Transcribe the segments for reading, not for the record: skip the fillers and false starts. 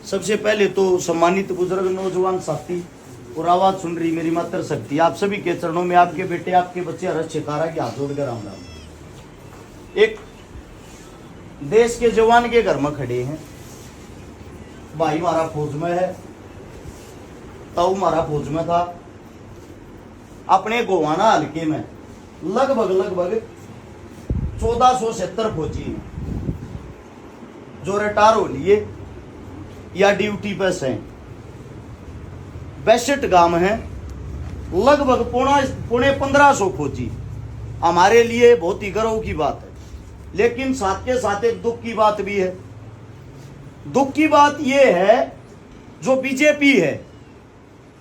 सबसे पहले तो सम्मानित बुजुर्ग नौजवान साथी और आवाज सुन रही मेरी मातृ शक्ति, आप सभी के चरणों में आपके बेटे आपके बच्चे हर्ष छिकारा के हाथ जोड़कर राम राम। एक देश के जवान के घर में खड़े हैं, भाई हमारा फौज में है, ताऊ हमारा फौज में था। अपने गोवाना हल्के में लगभग 1470 फौजी हैं जो रिटायर हो लिए या ड्यूटी पे हैं। 62 गांव हैं, लगभग पौने 1500 फौजी। हमारे लिए बहुत ही गर्व की बात है, लेकिन साथ के साथ एक दुख की बात भी है। दुख की बात यह है जो बीजेपी है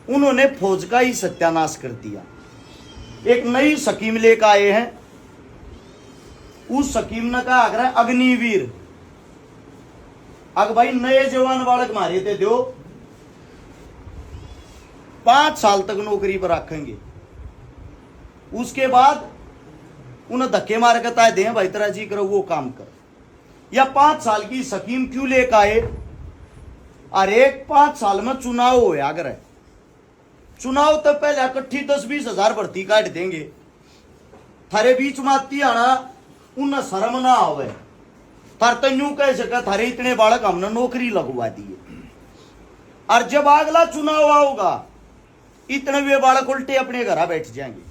उन्होंने फौज का ही सत्यानाश कर दिया। एक नई स्कीम लेकर आए हैं, उस स्कीम ने कहा आग्रह अग्निवीर। अग भाई नए जवान बालक मारे थे दो 5 साल तक नौकरी पर रखेंगे, उसके बाद उन्हें धक्के मार के ताय दें भाई तेरा जी करो वो काम कर। या 5 साल की स्कीम क्यों लेकर आए? अरे 5 साल में चुनाव हो अगर चुनाव तो पहले इकट्ठी 10-20 हजार भर्ती काट देंगे, थारे बीच में आती आना उन्हें शर्म ना आवे। थार तो यूं कह सके थारे इतने बालक हमने नौकरी लगवा दिए, और जब अगला चुनाव आओगा इतने वे बालक उल्टे अपने घर बैठ जाएंगे।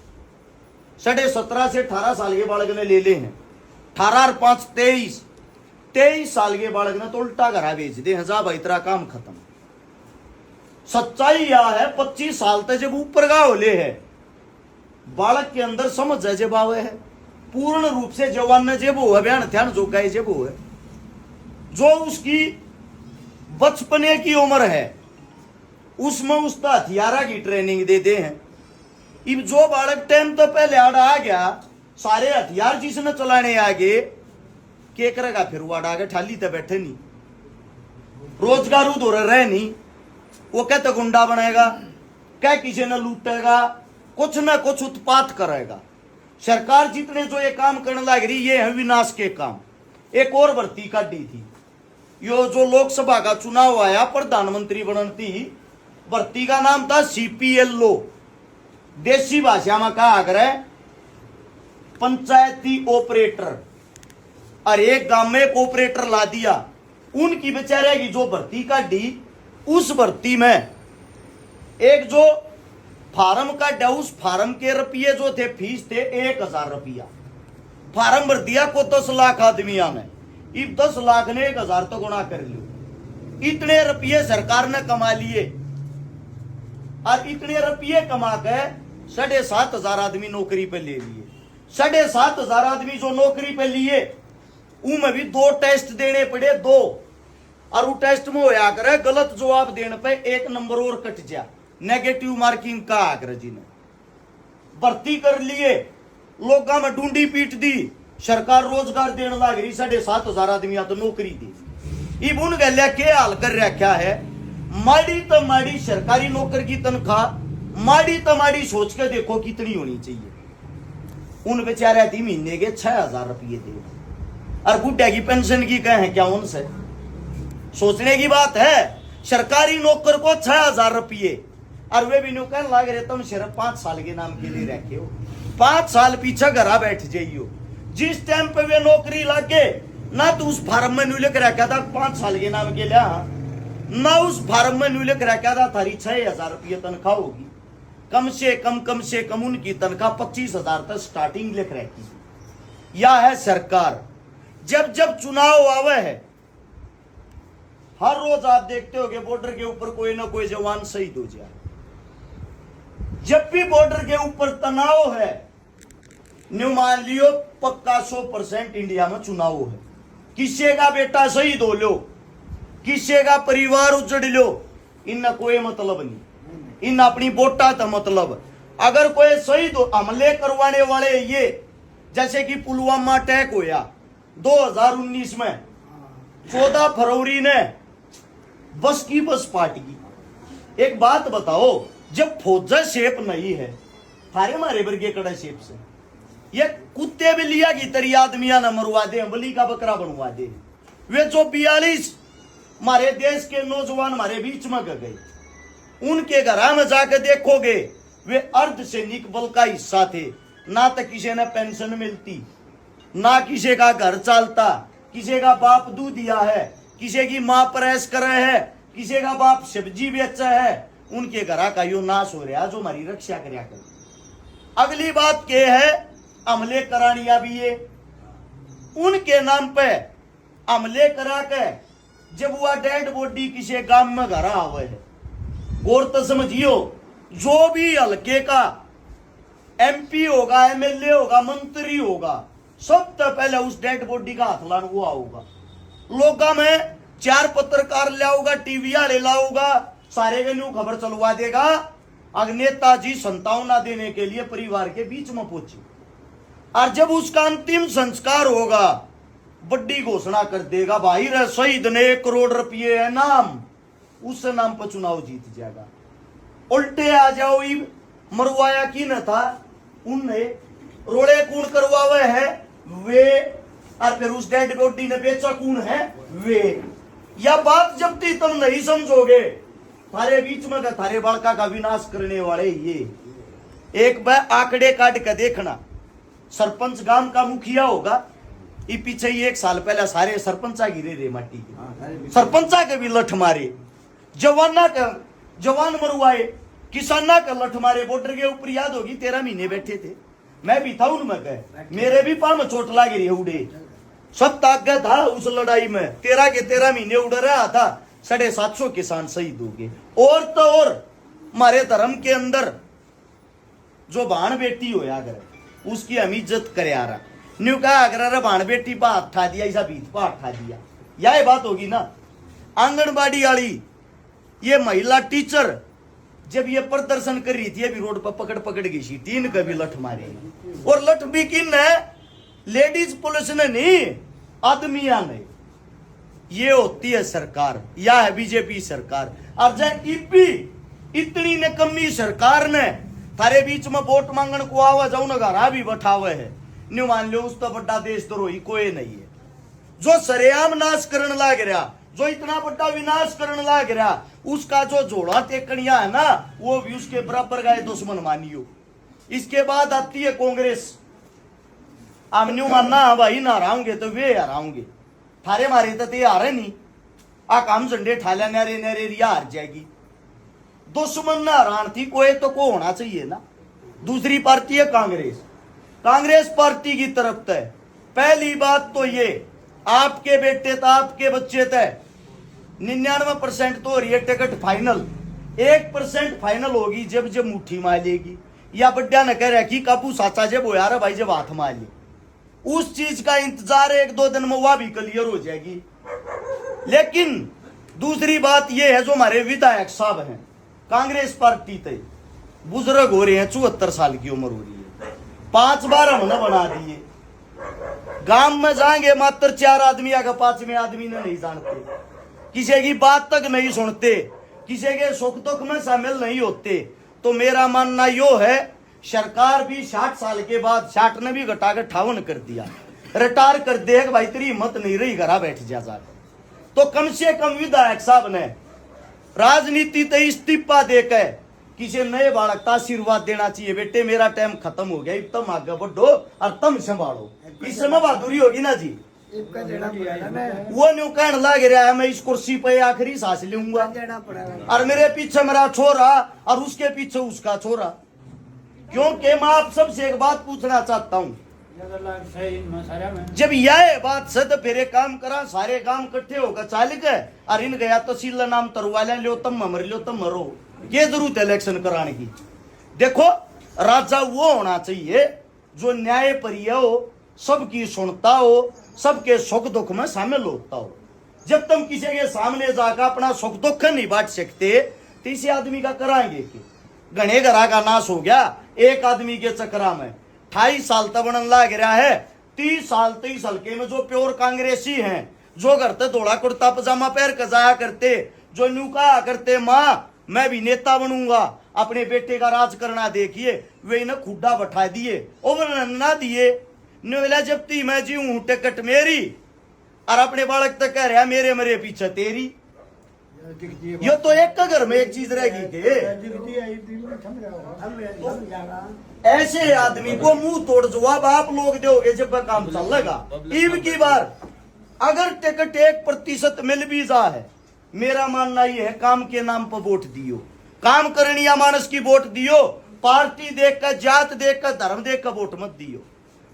17.5 से 18 साल के बालक ने ले हैं, 18 और 5 23 साल के बालक ने तो उल्टा घर बेच दे। जा भाई तेरा काम खत्म। सच्चाई यह है 25 साल तक जब ऊपर का होले है बालक के अंदर समझ है जब आवे है, पूर्ण रूप से जवान ने जब हो बयान ध्यान जो गए जब हो है, जो उसकी बचपने की उम्र है उसमें उसका हथियारा की ट्रेनिंग देते हैं। अब जो बालक टाइम तो पहले आ गया, सारे हथियार जिसने चलाने आगे के करेगा, फिर वो आगे ठाली तो बैठे नहीं, रोजगार उधर रहे नहीं, वो कहते गुंडा बनेगा, क्या किसी ने लूटेगा, कुछ ना कुछ उत्पात करेगा। सरकार जितने जो ये काम करने लग रही ये है विनाश के काम। एक और भर्ती काटी थी, यो जो लोकसभा का चुनाव आया प्रधानमंत्री बनती भर्ती का नाम था CPLO। देसी भाषा में कहा अगर पंचायती ऑपरेटर। और एक गांव में एक ऑपरेटर ला दिया, उनकी बेचारे की जो भर्ती काटी उस भर्ती में एक जो फार्म का उस फार्म के रुपये जो थे फीस थे 1000 रुपया। फार्म भर दिया को 10 लाख आदमिया ने, इब 10 लाख ने 1000 तो गुणा कर लियो। इतने रुपये सरकार ने कमा लिए, और इतने रुपये कमा के 7,500 आदमी नौकरी पे ले लिए। 7,500 आदमी जो नौकरी पे लिए उनमें भी 2 टेस्ट देने पड़े, 2। और वो टेस्ट में होया करे गलत जवाब देने पे 1 नंबर और कट जा, नेगेटिव मार्किंग का आकर जी ने भर्ती कर लिए। लोगों में ढूंढी पीट दी, सरकार रोजगार देने लग रही, 7,500 आदमी तो नौकरी दी। इब उन गलिया के हाल कर रखा है, माड़ी तो माड़ी सरकारी नौकर की तनख्वाह, माड़ी तो माड़ी सोच के देखो कितनी होनी चाहिए। उन बेचारे थी महीने के 6,000 रुपये दे, और बुढ़िया की पेंशन की कहे क्या उनसे सोचने की बात है। सरकारी नौकर को 6,000 रुपये, और वे भी कहने लग रहे तुम सिर्फ 5 साल के नाम के लिए रखे हो, 5 साल पीछे घर बैठ जाइयो। जिस टाइम पे वे नौकरी लागे ना तो उस फार्म में न्यू लिख रखा था 5 साल के नाम के लिए, ना उस फार्म में न्यू लिख रखा था थारी 6,000 रुपये तनख्वाह होगी। कम से कम उनकी तनख्वाह 25,000 तक स्टार्टिंग लिख रखी। यह है सरकार। जब जब चुनाव आवे है हर रोज आप देखते हो कि बॉर्डर के ऊपर कोई ना कोई जवान शहीद हो जाए। जब भी बॉर्डर के ऊपर तनाव है, न्यू मान लियो पक्का 100% इंडिया में चुनाव है, किसी का बेटा शहीद हो लो, किसी का परिवार उजड़ लो, इनका कोई मतलब नहीं, इन अपनी वोटा तो मतलब। अगर कोई शहीद हो, हमले करवाने वाले ये जैसे कि पुलवामा अटैक होया 2019 में 14 फरवरी ने बस की बस पार्टी की। एक बात बताओ, जब फौजा शेप नहीं है थारे मारे वर्गे कड़ा शेप से, ये कुत्ते भी लिया की तरी आदमिया न मरवा दे, बलि का बकरा बनवा दे। वे जो 42 हमारे देश के नौजवान हमारे बीच में गए, उनके घर में जाकर देखोगे वे अर्धसैनिक बल का हिस्सा थे। ना तो किसी ने पेंशन मिलती, ना किसी का घर चलता, किसी का बाप दूध दिया है, किसी की माँ प्रेस करे है, किसी का बाप सब्जी बेचा है। उनके घर का यो नाश हो रहा जो हमारी रक्षा करया कर। अगली बात क्या है, हमले करानिया भी ये उनके नाम पे हमले करा के जब वह डेड बॉडी किसी गांव में घर आवे है, और तो समझियो जो भी हल्के का एमपी होगा, एमएलए होगा, मंत्री होगा, सबसे पहले उस डेड बॉडी का हाथ लाने वो आऊगा। लोगा में 4 पत्रकार लाऊगा, टीवी वाले लाऊगा, सारे के न्यू खबर चलवा देगा। अगर नेताजी संतावना देने के लिए परिवार के बीच में पहुंचे और जब उसका अंतिम संस्कार होगा, बड़ी घोषणा कर देगा, भाई रे शहीद ने 1 करोड़ रुपये है नाम, उस नाम पर चुनाव जीत जाएगा। उल्टे आ जाओ, मरवाया की न था उनने, रोड़े कूण करवावे है वे, और फिर उस डेड बॉडी ने बेचा कूण है वे। या बात जब तक तुम नहीं समझोगे, थारे बीच में का थारे बालका का विनाश करने वाले ये। एक बार आंकड़े काट के देखना, सरपंच गांव का मुखिया होगा, ये पीछे ही 1 साल पहले सारे सरपंचा गिरे रे माटी के, सरपंचा के भी लठ मारे, जवान मरवाए, किसाना का लठ मारे। बॉर्डर के ऊपर याद होगी 13 महीने बैठे थे, मैं भी था उनमें गए, मेरे भी पाँव में चोट लगी रही उड़े, सब ताकत था उस लड़ाई में। 13 के 13 महीने उड़ रहा था, 750 किसान शहीद हो गए। और तो और हमारे धर्म के अंदर जो भाण बेटी हो अगर उसकी हम इज्जत करे आ रहा, न्यू कहा अगर भाण बेटी पा हाथ ठा दिया, ऐसा बीत पा हाथ ठा दिया, यह बात होगी ना। आंगनबाड़ी वाली ये महिला टीचर जब ये प्रदर्शन कर रही थी, अभी रोड पर पकड़ गई थी, 3 कभी लठ मारे, और लठ भी किन है, लेडीज पुलिस ने नहीं, आदमिया ने। ये होती है सरकार, या है बीजेपी सरकार। और जब इतनी निकम्मी सरकार ने थारे बीच में वोट मांगन को आवा जाऊ ना घरा भी बैठावे है, न्यू मान लो उस तो बड़ा देशद्रोही कोई नहीं है। जो सरेआम नाश करने लग रहा, जो इतना बड़ा विनाश करने लग रहा, उसका जो जोड़ा टेकनिया है ना, वो भी उसके बराबर का दुश्मन मानियो। इसके बाद आती है कांग्रेस। हम न्यू मानना भाई ना हराओगे तो वे हराओगे, थारे मारे तो ते हारे नहीं, आ काम झंडे ठाल्या नरे नरे रिया हार जाएगी। दुश्मन ना हरान थी कोई तो को होना चाहिए ना। दूसरी पार्टी है कांग्रेस, कांग्रेस पार्टी की तरफ से पहली बात तो ये, आपके बेटे था, आपके बच्चे थे, 99% तो हो रही है टिकट फाइनल, 1% फाइनल होगी जब जब मुट्ठी मारेगी, या बड्डा न कह रहा कि काबू साचा जब हो यार भाई जब हाथ मार ले, उस चीज का इंतजार 1-2 दिन में वह भी क्लियर हो जाएगी। लेकिन दूसरी बात यह है, जो हमारे विधायक साहब हैं कांग्रेस पार्टी थे, बुजुर्ग हो रहे हैं, 74 साल की उम्र हो रही है, 5 बार हमने बना दिए। गांव में जाएंगे मात्र 4 आदमी, अगर 5वें आदमी ने नहीं जानते, किसी की बात तक नहीं सुनते, किसी के सुख दुख में शामिल नहीं होते। तो मेरा मानना यो है, सरकार भी 60 साल के बाद, 60 ने भी घटाकर 58 कर दिया, रिटायर कर दे भाई, तेरी हिम्मत नहीं रही घरा बैठ जा। तो कम से कम विधायक साहब ने राजनीति से इस्तीफा देकर किसी नए बालक का आशीर्वाद देना चाहिए, बेटे मेरा टाइम खत्म हो गया, तुम आगे बढ़ो और तुम संभालो। इस समय बहादुरी होगी ना जी, वो न्यू कहने लग रहा है मैं इस कुर्सी पे आखिरी सांस लूंगा, और मेरे पीछे मेरा छोरा और उसके पीछे उसका छोरा। क्योंकि मैं आप सबसे एक बात पूछना चाहता हूँ, जब यह बात से तो फिर काम करा, सारे काम इकट्ठे होकर चाल गए, और इन गया तो सीला नाम तरवाला लो तम मर लो तम मरो, ये जरूरत है इलेक्शन कराने की। देखो राजा वो होना चाहिए जो न्याय प्रिय हो, सबकी सुनता हो, सबके सुख दुख में शामिल होता हो। जब तुम किसी के सामने जाकर अपना सुख दुख नहीं बांट सकते, तो इसी आदमी का कराएंगे कि घने घरा का नाश हो गया एक आदमी के चक्रा में। 28 साल तक बनन लग रहा है, 30 हल्के में जो प्योर कांग्रेसी हैं, जो करते धोड़ा कुर्ता पजामा पहन कर जाया करते, जो न्यू कहा करते माँ मैं भी नेता बनूंगा, अपने बेटे का राज करना देखिए, वे इन्हें खुड्डा बैठा दिए और ना दिए। न्यूला जब ती मैं जीऊं टिकट मेरी, और अपने बालक तक कह रहा मेरे मरे पीछे तेरी, यो तो एक का घर में एक चीज रहेगी के। ऐसे आदमी को मुंह तोड़ जवाब आप लोग दोगे जब वह काम चलेगा। ईब की बार अगर टिकट 1% मिल भी जा है, मेरा मानना ये है काम के नाम पर वोट दियो, काम करनिया मानस की वोट दियो, पार्टी देखकर जात देखकर धर्म देखकर वोट मत दियो।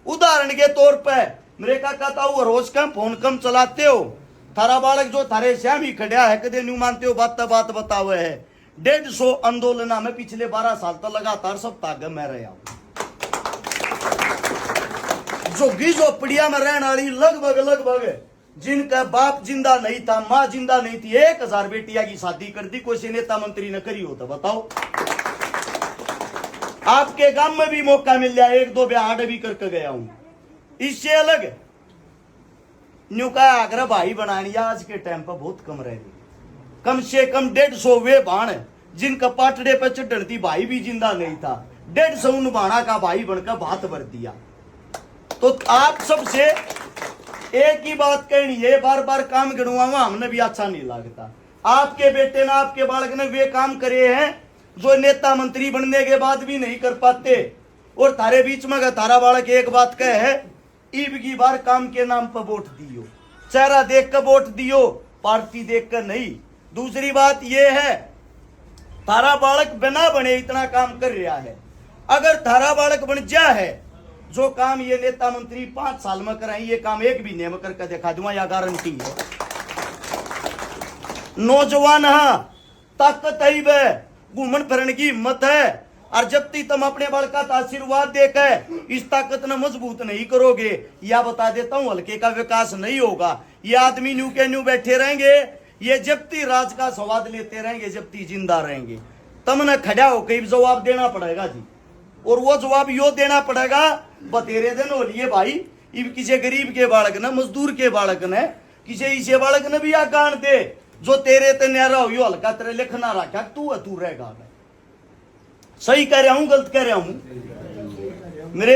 उदाहरण के तौर पर मेरे का कहता हूँ रोज कम फोन कम चलाते हो, थारा बालक जो थारे श्याम ही खड़ा है कदे न्यू मानते हो, बात बतावे है। 150 आंदोलन में पिछले 12 साल तक लगातार सप्ताह में रहा हूं। झुग्गी झोपड़िया में रहने वाली लगभग जिनका बाप जिंदा नहीं था, मां जिंदा नहीं थी, 1000 बेटिया की शादी कर दी, कोई नेता मंत्री ने करी हो तो बताओ। आपके गांव में भी मौका मिल जाए, 1-2 ब्याह भी करके गया हूं। इससे अलग न्यू का आगरा भाई बनानी आज के टाइम पर बहुत कम रह गई। कम से कम 150 वे बाण जिनका पाटड़े पर चढ़ती भाई भी जिंदा नहीं था, 150 उन बाणा का भाई बनकर भात भर दिया। तो आप सबसे एक ही बात कहनी है, बार बार काम गिनवावा हमने भी अच्छा नहीं लगता। आपके बेटे ने आपके बालक ने वे काम करे हैं जो नेता मंत्री बनने के बाद भी नहीं कर पाते। और तारे बीच में अगर तारा बालक एक बात कहे है, ईब की बार काम के नाम पर वोट दियो, चेहरा देख कर वोट दियो, पार्टी देख कर नहीं। दूसरी बात यह है, थारा बालक बिना बने इतना काम कर रहा है, अगर थारा बालक बन जा है जो काम ये नेता मंत्री 5 साल में कराई, ये काम 1 महीने में करके दिखा दूंगा, या गारंटी है। नौजवान ताकत है, घूमन फिरन की हिम्मत है, और जब तक तुम अपने बालक का आशीर्वाद देकर इस ताकत न मजबूत नहीं करोगे, या बता देता हूं हल्के का विकास नहीं होगा। ये आदमी न्यू के न्यू बैठे रहेंगे, ये जब तक राज का स्वाद लेते रहेंगे, जब तक जिंदा रहेंगे। तुमने खड़ा होकर जवाब देना पड़ेगा जी, और वो जवाब यो देना पड़ेगा बतेरे दिन हो लिए भाई। इब किसी गरीब के बालक ने, मजदूर के बालक ने, किसी इसे बालक ने भी आगान दे जो तेरे ते न्यारा हो, यो हल्का तेरे लिखना रखा तू रहेगा। सही कह रहा हूं गलत कह रहा हूं? मेरे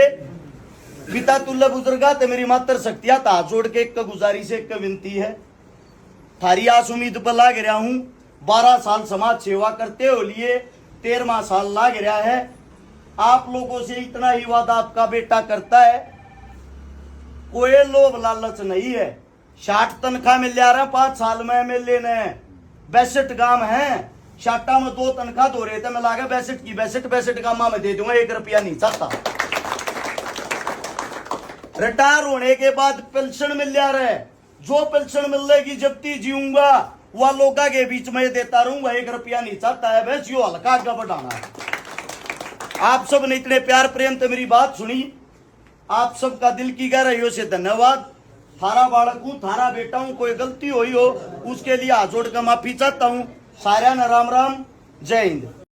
पिता तुल्य बुजुर्गा ते मेरी मातर शक्तियां हाथ जोड़ के एक गुजारिश एक विनती है, थारी आस उम्मीद पर लाग रहा हूं। 12 साल समाज सेवा करते हो लिए 13वां साल लाग रहा है। आप लोगों से इतना ही वादा आपका बेटा करता है, कोई लोभ लालच नहीं है। 60 तनख्वाह मिल जा रहा 5 साल में एमएलए ने, 62 गांव है, 60 में 2 तनख्वाह दो रहे थे, मैं लागा 62 गांव में दे दूंगा, 1 रुपया नहीं चाहता। रिटायर होने के बाद पेंशन मिल जा रहा है, जो पेंशन मिल रही जब तक जीऊंगा वह लोगों के बीच में देता रहूंगा, 1 रुपया नहीं चाहता है। बस यो हल्का आगे बढ़ाना है। आप सब ने इतने प्यार प्रेम तो मेरी बात सुनी, आप सबका दिल की गहराइयों से धन्यवाद। थारा बालक हूं, थारा बेटा हूं, कोई गलती हुई हो उसके लिए हाथ जोड़ कर माफी चाहता हूं। सारा न राम राम, जय हिंद।